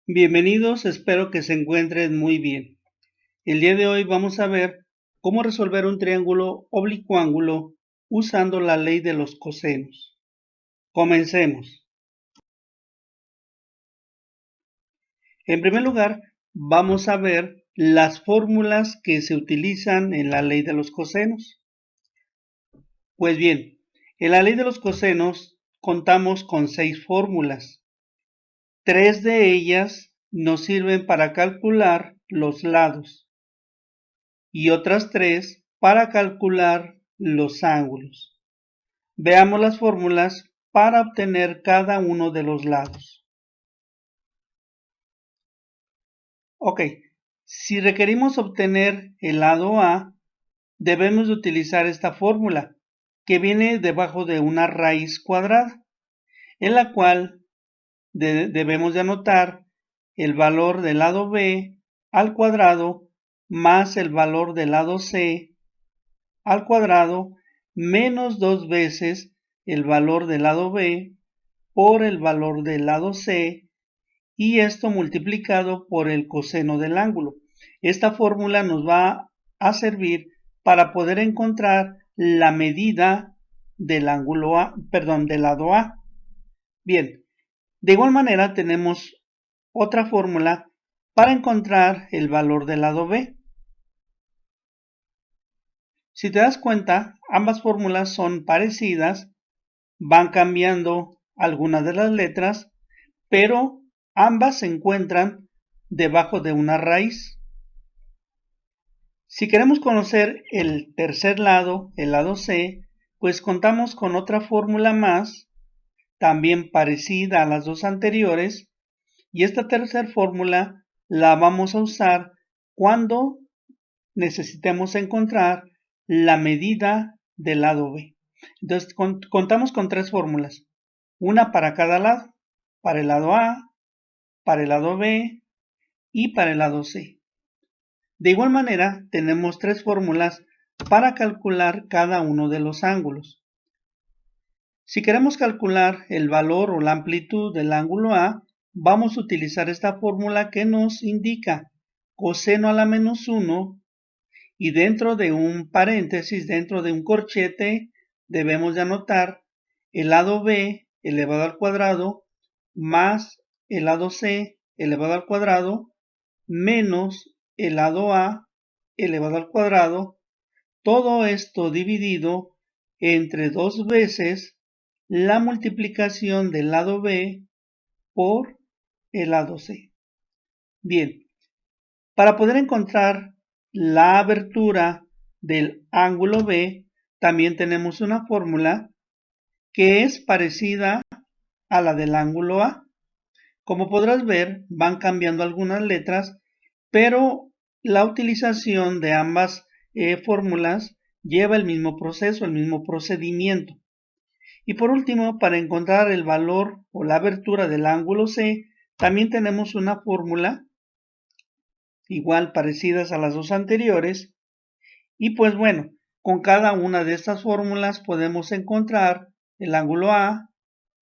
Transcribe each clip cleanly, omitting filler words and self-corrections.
Bienvenidos, espero que se encuentren muy bien. El día de hoy vamos a ver cómo resolver un triángulo oblicuángulo usando la ley de los cosenos. Comencemos. En primer lugar, vamos a ver las fórmulas que se utilizan en la ley de los cosenos. Pues bien, en la ley de los cosenos contamos con 6 fórmulas. 3 de ellas nos sirven para calcular los lados y otras 3 para calcular los ángulos. Veamos las fórmulas para obtener cada uno de los lados. Ok, si requerimos obtener el lado A, debemos de utilizar esta fórmula, que viene debajo de una raíz cuadrada, en la cual debemos de anotar el valor del lado B al cuadrado más el valor del lado C al cuadrado menos 2 veces el valor del lado B por el valor del lado C y esto multiplicado por el coseno del ángulo. Esta fórmula nos va a servir para poder encontrar la medida del ángulo A, del lado A. Bien, de igual manera tenemos otra fórmula para encontrar el valor del lado B. Si te das cuenta, ambas fórmulas son parecidas, van cambiando algunas de las letras, pero ambas se encuentran debajo de una raíz. Si queremos conocer el tercer lado, el lado C, pues contamos con otra fórmula más, también parecida a las dos anteriores, y esta tercera fórmula la vamos a usar cuando necesitemos encontrar la medida del lado B. Entonces contamos con 3 fórmulas, una para cada lado, para el lado A, para el lado B y para el lado C. De igual manera, tenemos 3 fórmulas para calcular cada uno de los ángulos. Si queremos calcular el valor o la amplitud del ángulo A, vamos a utilizar esta fórmula que nos indica coseno a la menos 1 y dentro de un paréntesis, dentro de un corchete, debemos de anotar el lado B elevado al cuadrado más el lado C elevado al cuadrado menos el lado A elevado al cuadrado, todo esto dividido entre 2 veces la multiplicación del lado B por el lado C. Bien, para poder encontrar la abertura del ángulo B, también tenemos una fórmula que es parecida a la del ángulo A. Como podrás ver, van cambiando algunas letras, pero la utilización de ambas fórmulas lleva el mismo proceso, el mismo procedimiento. Y por último, para encontrar el valor o la abertura del ángulo C, también tenemos una fórmula igual parecidas a las dos anteriores. Y pues bueno, con cada una de estas fórmulas podemos encontrar el ángulo A,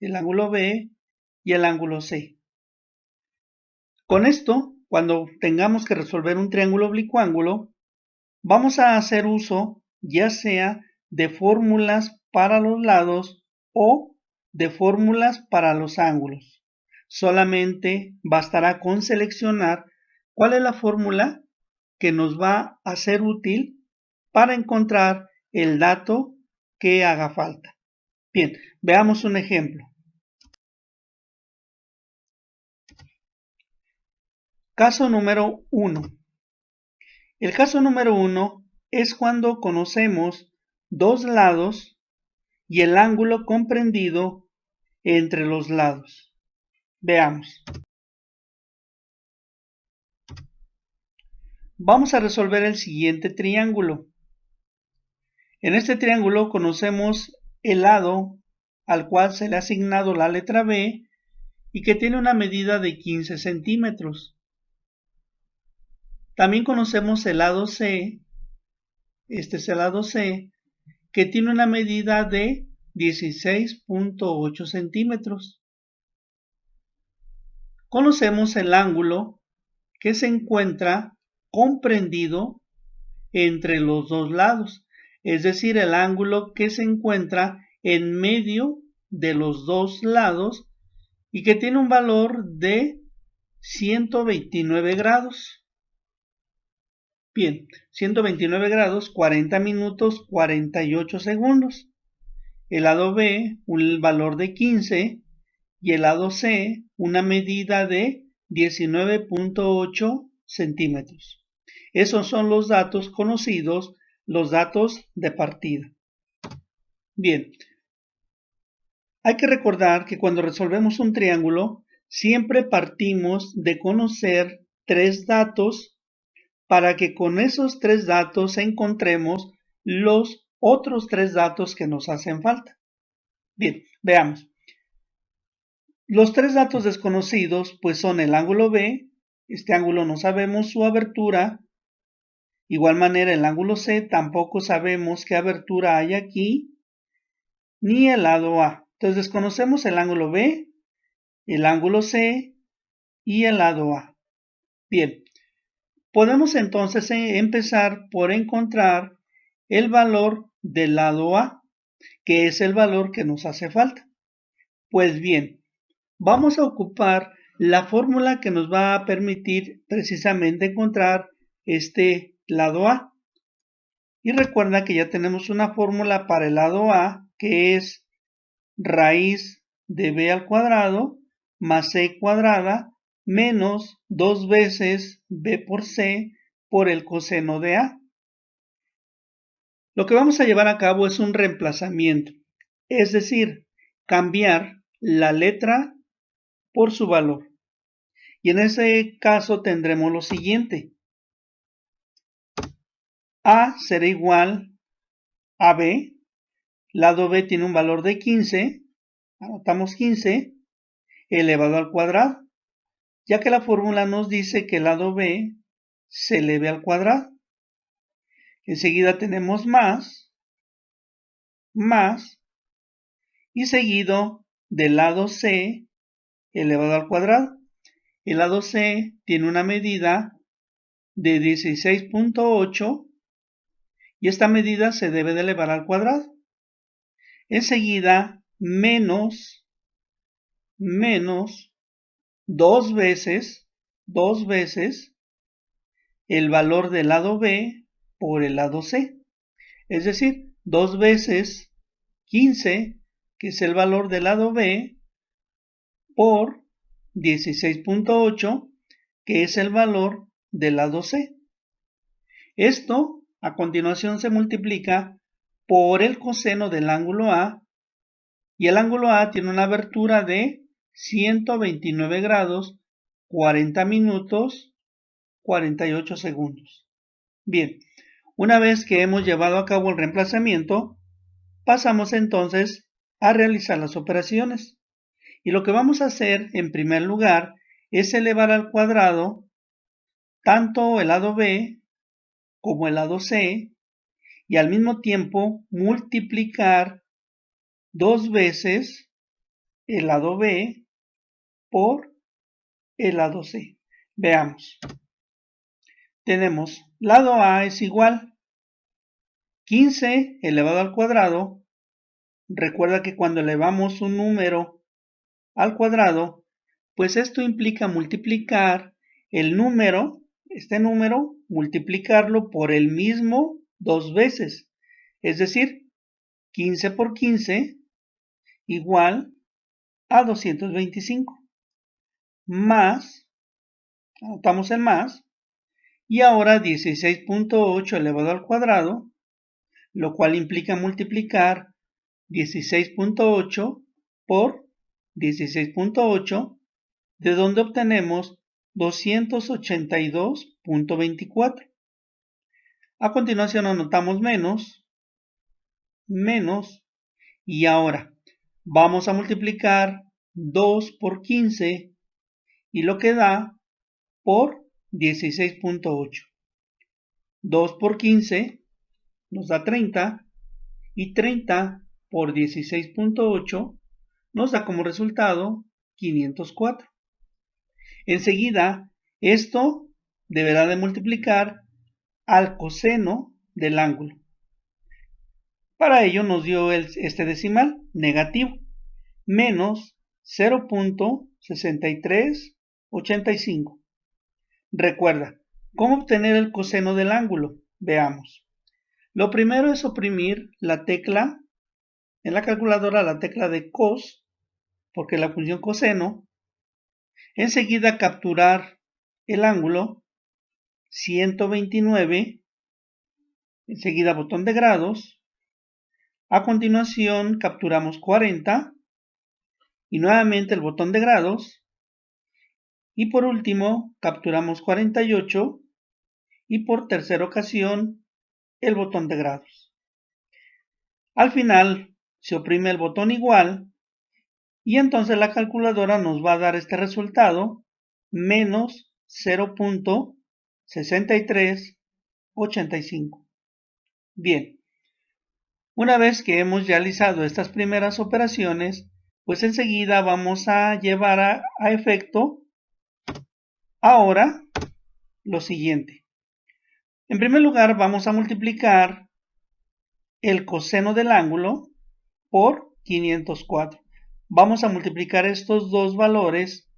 el ángulo B y el ángulo C. Con esto, cuando tengamos que resolver un triángulo oblicuángulo, vamos a hacer uso ya sea de fórmulas para los lados o de fórmulas para los ángulos. Solamente bastará con seleccionar cuál es la fórmula que nos va a ser útil para encontrar el dato que haga falta. Bien, veamos un ejemplo. Caso número 1. El caso número 1 es cuando conocemos dos lados y el ángulo comprendido entre los lados. Veamos. Vamos a resolver el siguiente triángulo. En este triángulo conocemos el lado al cual se le ha asignado la letra B y que tiene una medida de 15 centímetros. También conocemos el lado C, este es el lado C, que tiene una medida de 16.8 centímetros. conocemos el ángulo que se encuentra comprendido entre los dos lados, es decir, el ángulo que se encuentra en medio de los dos lados y que tiene un valor de 129 grados. Bien, 129 grados, 40 minutos, 48 segundos. El lado B, un valor de 15, y el lado C, una medida de 19.8 centímetros. Esos son los datos conocidos, los datos de partida. Bien, hay que recordar que cuando resolvemos un triángulo, siempre partimos de conocer tres datos para que con esos tres datos encontremos los otros tres datos que nos hacen falta. Bien, veamos. Los tres datos desconocidos pues son el ángulo B, este ángulo no sabemos su abertura, igual manera el ángulo C tampoco sabemos qué abertura hay aquí, ni el lado A. Entonces desconocemos el ángulo B, el ángulo C y el lado A. Bien, podemos entonces empezar por encontrar el valor del lado A, que es el valor que nos hace falta. Pues bien, vamos a ocupar la fórmula que nos va a permitir precisamente encontrar este lado A. Y recuerda que ya tenemos una fórmula para el lado A, que es raíz de b al cuadrado más c cuadrada menos 2 veces b por c por el coseno de A. Lo que vamos a llevar a cabo es un reemplazamiento, es decir, cambiar la letra por su valor. Y en ese caso tendremos lo siguiente. A será igual a B. Lado B tiene un valor de 15. Anotamos 15 elevado al cuadrado, ya que la fórmula nos dice que el lado B se eleve al cuadrado. Enseguida tenemos más, y seguido del lado C elevado al cuadrado. El lado C tiene una medida de 16.8 y esta medida se debe de elevar al cuadrado. Enseguida menos 2 veces el valor del lado B por el lado C. Es decir, 2 veces 15, que es el valor del lado B, por 16.8, que es el valor del lado C. Esto a continuación se multiplica por el coseno del ángulo A, y el ángulo A tiene una abertura de 129 grados, 40 minutos, 48 segundos. Bien, una vez que hemos llevado a cabo el reemplazamiento, pasamos entonces a realizar las operaciones. Y lo que vamos a hacer en primer lugar es elevar al cuadrado tanto el lado B como el lado C y al mismo tiempo multiplicar 2 veces el lado B por el lado C. Veamos. Tenemos lado A es igual 15 elevado al cuadrado. Recuerda que cuando elevamos un número al cuadrado, pues esto implica multiplicar el número, este número, multiplicarlo por el mismo 2 veces. Es decir, 15 por 15 igual a 225. Más, anotamos el más, y ahora 16.8 elevado al cuadrado, lo cual implica multiplicar 16.8 por 16.8, de donde obtenemos 282.24. A continuación anotamos menos, y ahora vamos a multiplicar 2 por 15 y lo que da por 16.8. 2 por 15 nos da 30 y 30 por 16.8 nos da como resultado 504. Enseguida, esto deberá de multiplicar al coseno del ángulo. Para ello nos dio este decimal negativo, menos 0.6385. Recuerda, ¿cómo obtener el coseno del ángulo? Veamos. Lo primero es oprimir la tecla, en la calculadora la tecla de cos, porque la función coseno. Enseguida capturar el ángulo 129, enseguida botón de grados. A continuación capturamos 40 y nuevamente el botón de grados. Y por último capturamos 48 y por tercera ocasión el botón de grados. Al final se oprime el botón igual y entonces la calculadora nos va a dar este resultado, menos 0.6385. Bien, una vez que hemos realizado estas primeras operaciones, pues enseguida vamos a llevar a efecto ahora lo siguiente. En primer lugar vamos a multiplicar el coseno del ángulo por 504. Vamos a multiplicar estos dos valores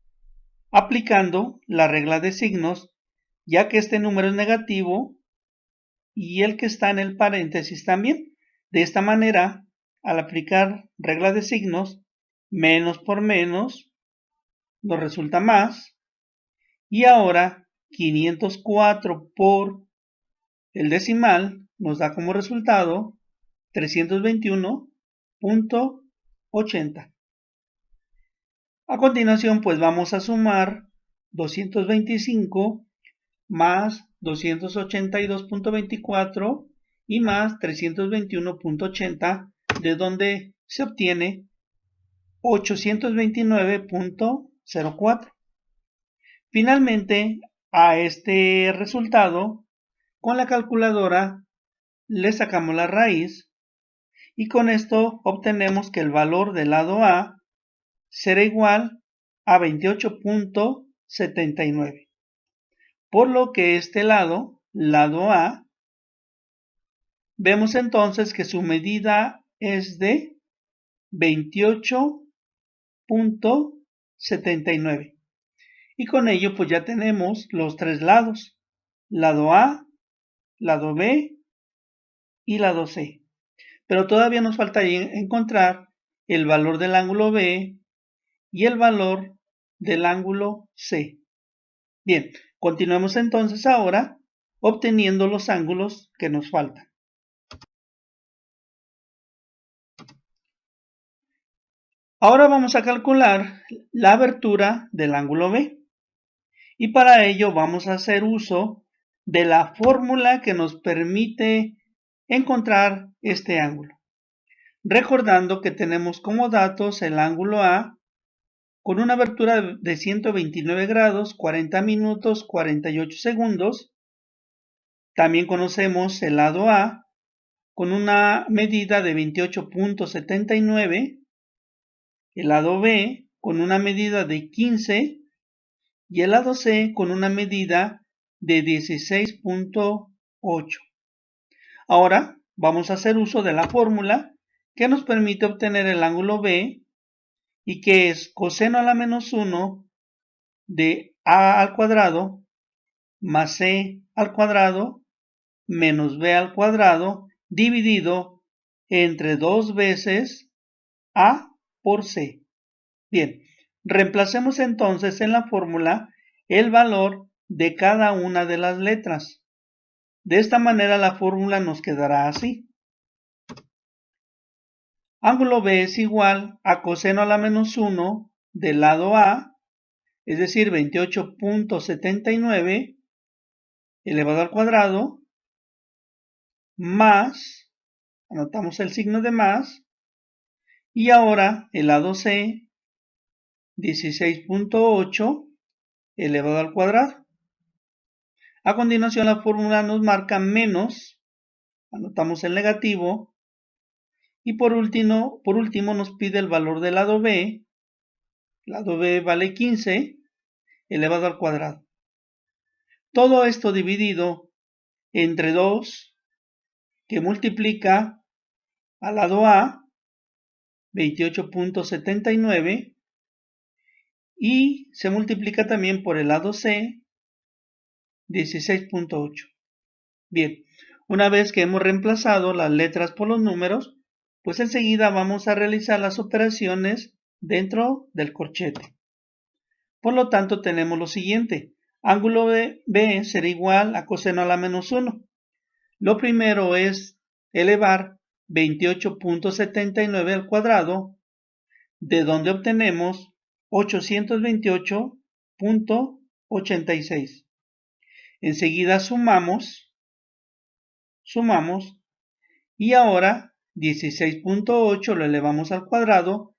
aplicando la regla de signos, ya que este número es negativo y el que está en el paréntesis también. De esta manera, al aplicar regla de signos, menos por menos nos resulta más. Y ahora 504 por el decimal nos da como resultado 321.80. A continuación, pues vamos a sumar 225 más 282.24 y más 321.80, de donde se obtiene 829.04. Finalmente, a este resultado, con la calculadora le sacamos la raíz y con esto obtenemos que el valor del lado A será igual a 28.79. Por lo que este lado A, vemos entonces que su medida es de 28.79. Y con ello pues ya tenemos los tres lados, lado A, lado B y lado C. Pero todavía nos faltaría encontrar el valor del ángulo B y el valor del ángulo C. Bien, continuemos entonces ahora obteniendo los ángulos que nos faltan. Ahora vamos a calcular la abertura del ángulo B. Y para ello vamos a hacer uso de la fórmula que nos permite encontrar este ángulo. Recordando que tenemos como datos el ángulo A con una abertura de 129 grados, 40 minutos, 48 segundos. También conocemos el lado A con una medida de 28.79, el lado B con una medida de 15 y el lado C con una medida de 16.8. Ahora vamos a hacer uso de la fórmula que nos permite obtener el ángulo B y que es coseno a la menos 1 de A al cuadrado más C al cuadrado menos B al cuadrado dividido entre 2 veces A por C. Bien, reemplacemos entonces en la fórmula el valor de cada una de las letras. De esta manera la fórmula nos quedará así. Ángulo B es igual a coseno a la menos 1 del lado A, es decir, 28.79 elevado al cuadrado, más, anotamos el signo de más, y ahora el lado C, 16.8 elevado al cuadrado. A continuación la fórmula nos marca menos, anotamos el negativo, y por último nos pide el valor del lado B vale 15, elevado al cuadrado. Todo esto dividido entre 2, que multiplica al lado A 28.79 y se multiplica también por el lado C 16.8. Bien, una vez que hemos reemplazado las letras por los números, pues enseguida vamos a realizar las operaciones dentro del corchete. Por lo tanto, tenemos lo siguiente. Ángulo B será igual a coseno a la menos 1. Lo primero es elevar 28.79 al cuadrado, de donde obtenemos 828.86. Enseguida sumamos y ahora 16.8 lo elevamos al cuadrado,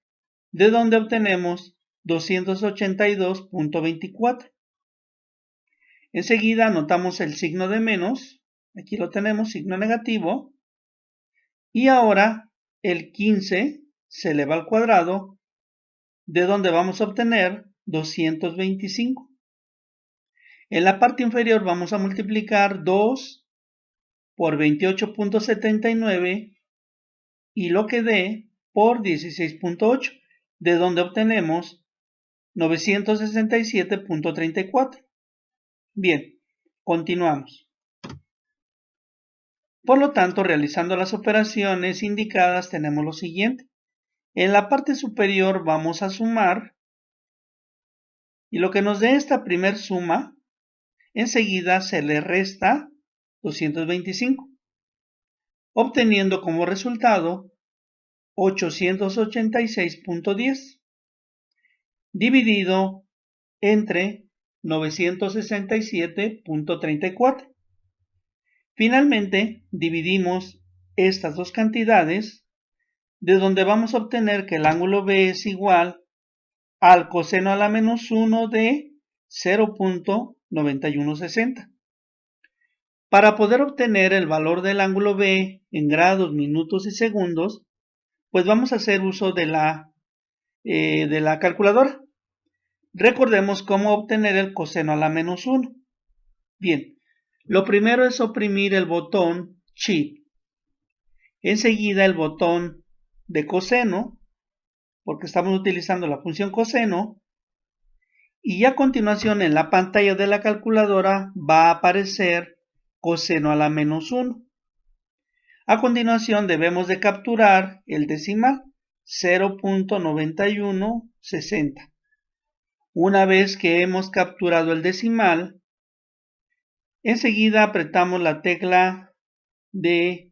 de donde obtenemos 282.24. Enseguida anotamos el signo de menos, aquí lo tenemos, signo negativo, y ahora el 15 se eleva al cuadrado, de donde vamos a obtener 225. En la parte inferior vamos a multiplicar 2 por 28.79 y lo que dé por 16.8, de donde obtenemos 967.34. Bien, continuamos. Por lo tanto, realizando las operaciones indicadas, tenemos lo siguiente. En la parte superior vamos a sumar y lo que nos dé esta primer suma, enseguida se le resta 225, obteniendo como resultado 886.10 dividido entre 967.34. Finalmente, dividimos estas dos cantidades, de donde vamos a obtener que el ángulo B es igual al coseno a la menos 1 de 0.9160. Para poder obtener el valor del ángulo B en grados, minutos y segundos, pues vamos a hacer uso de la calculadora. Recordemos cómo obtener el coseno a la menos 1. Bien, lo primero es oprimir el botón Shift. Enseguida el botón de coseno, porque estamos utilizando la función coseno. Y a continuación en la pantalla de la calculadora va a aparecer coseno a la menos 1. A continuación debemos de capturar el decimal 0.9160. Una vez que hemos capturado el decimal, enseguida apretamos la tecla de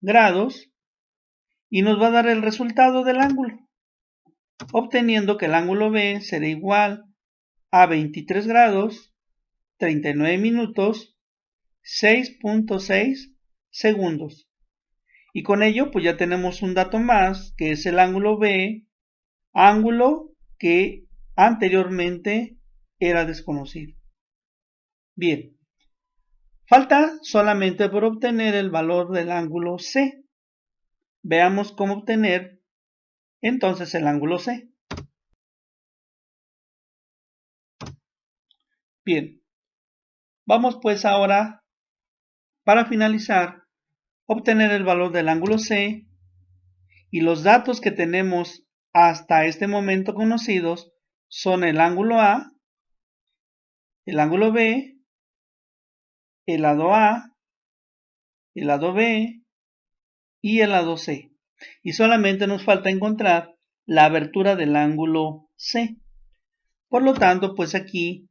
grados y nos va a dar el resultado del ángulo, obteniendo que el ángulo B será igual a 23 grados, 39 minutos, 6.6 segundos. Y con ello pues ya tenemos un dato más, que es el ángulo B, ángulo que anteriormente era desconocido. Bien, falta solamente por obtener el valor del ángulo C. Veamos cómo obtener entonces el ángulo C. Bien, vamos pues ahora, para finalizar, obtener el valor del ángulo C, y los datos que tenemos hasta este momento conocidos son el ángulo A, el ángulo B, el lado A, el lado B y el lado C. Y solamente nos falta encontrar la abertura del ángulo C. Por lo tanto, pues aquí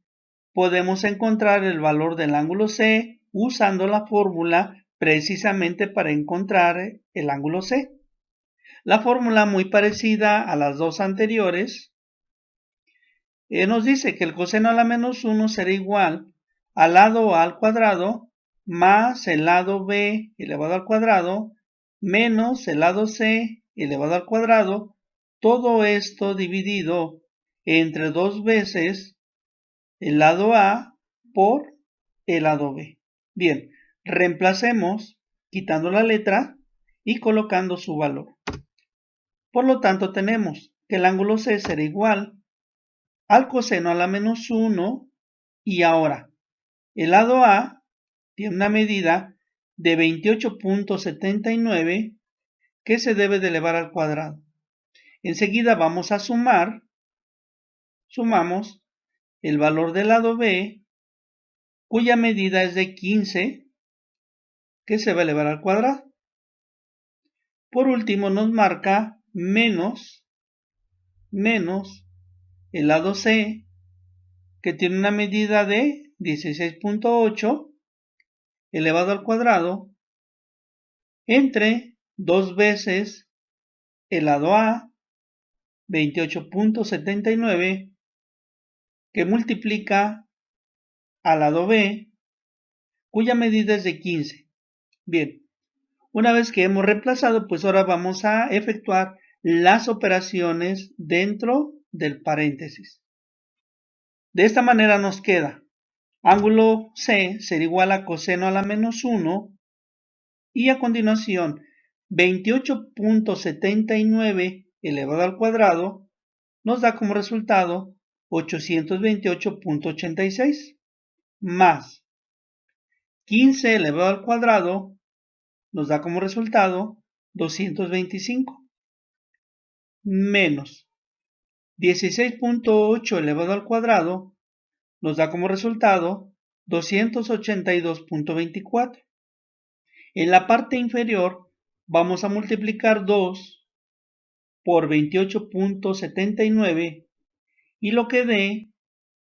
podemos encontrar el valor del ángulo C usando la fórmula precisamente para encontrar el ángulo C. La fórmula, muy parecida a las dos anteriores, nos dice que el coseno a la menos 1 será igual al lado A al cuadrado más el lado B elevado al cuadrado menos el lado C elevado al cuadrado, todo esto dividido entre 2 veces el lado A por el lado B. Bien, reemplacemos quitando la letra y colocando su valor. Por lo tanto, tenemos que el ángulo C será igual al coseno a la menos 1 y ahora el lado A tiene una medida de 28.79 que se debe de elevar al cuadrado. Enseguida vamos a sumar, sumamos el valor del lado B, cuya medida es de 15, que se va a elevar al cuadrado. Por último nos marca menos el lado C, que tiene una medida de 16.8 elevado al cuadrado, entre 2 veces el lado A, 28.79, que multiplica al lado B, cuya medida es de 15. Bien, una vez que hemos reemplazado, pues ahora vamos a efectuar las operaciones dentro del paréntesis. De esta manera nos queda ángulo C será igual a coseno a la menos 1 y a continuación 28.79 elevado al cuadrado nos da como resultado 828.86 más 15 elevado al cuadrado nos da como resultado 225 menos 16.8 elevado al cuadrado nos da como resultado 282.24. En la parte inferior vamos a multiplicar 2 por 28.79 y lo que dé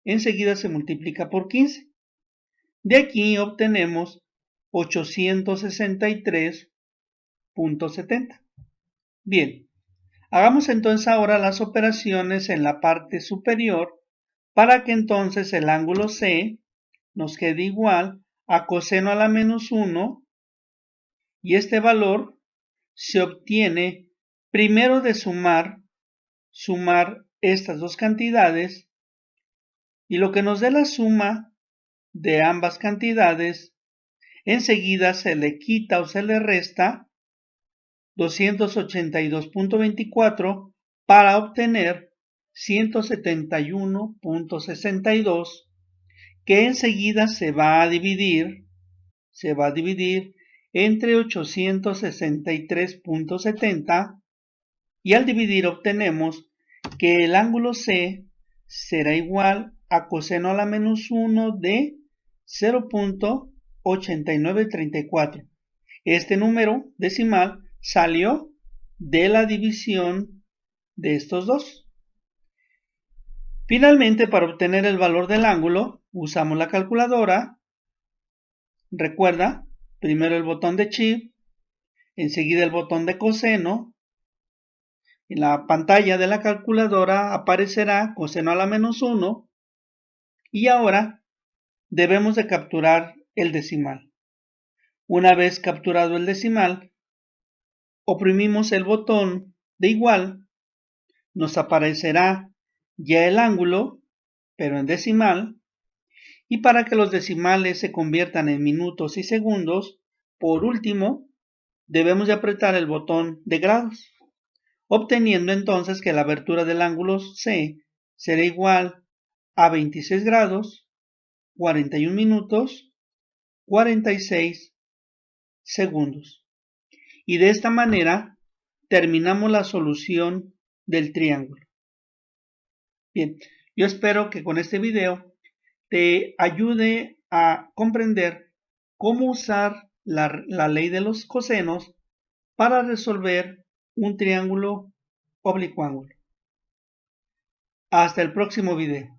enseguida se multiplica por 15. De aquí obtenemos 863.70. Bien, hagamos entonces ahora las operaciones en la parte superior para que entonces el ángulo C nos quede igual a coseno a la menos 1 y este valor se obtiene primero de sumar estas dos cantidades y lo que nos dé la suma de ambas cantidades enseguida se le quita o se le resta 282.24 para obtener 171.62 que enseguida se va a dividir entre 863.70 y al dividir obtenemos que el ángulo C será igual a coseno a la menos 1 de 0.8934. Este número decimal salió de la división de estos dos. Finalmente, para obtener el valor del ángulo, usamos la calculadora. Recuerda, primero el botón de Shift, enseguida el botón de coseno. En la pantalla de la calculadora aparecerá coseno a la menos 1 y ahora debemos de capturar el decimal. Una vez capturado el decimal, oprimimos el botón de igual, nos aparecerá ya el ángulo, pero en decimal, y para que los decimales se conviertan en minutos y segundos, por último, debemos de apretar el botón de grados, obteniendo entonces que la abertura del ángulo C será igual a 26 grados, 41 minutos, 46 segundos. Y de esta manera terminamos la solución del triángulo. Bien, yo espero que con este video te ayude a comprender cómo usar la ley de los cosenos para resolver un triángulo oblicuo ángulo. Hasta el próximo video.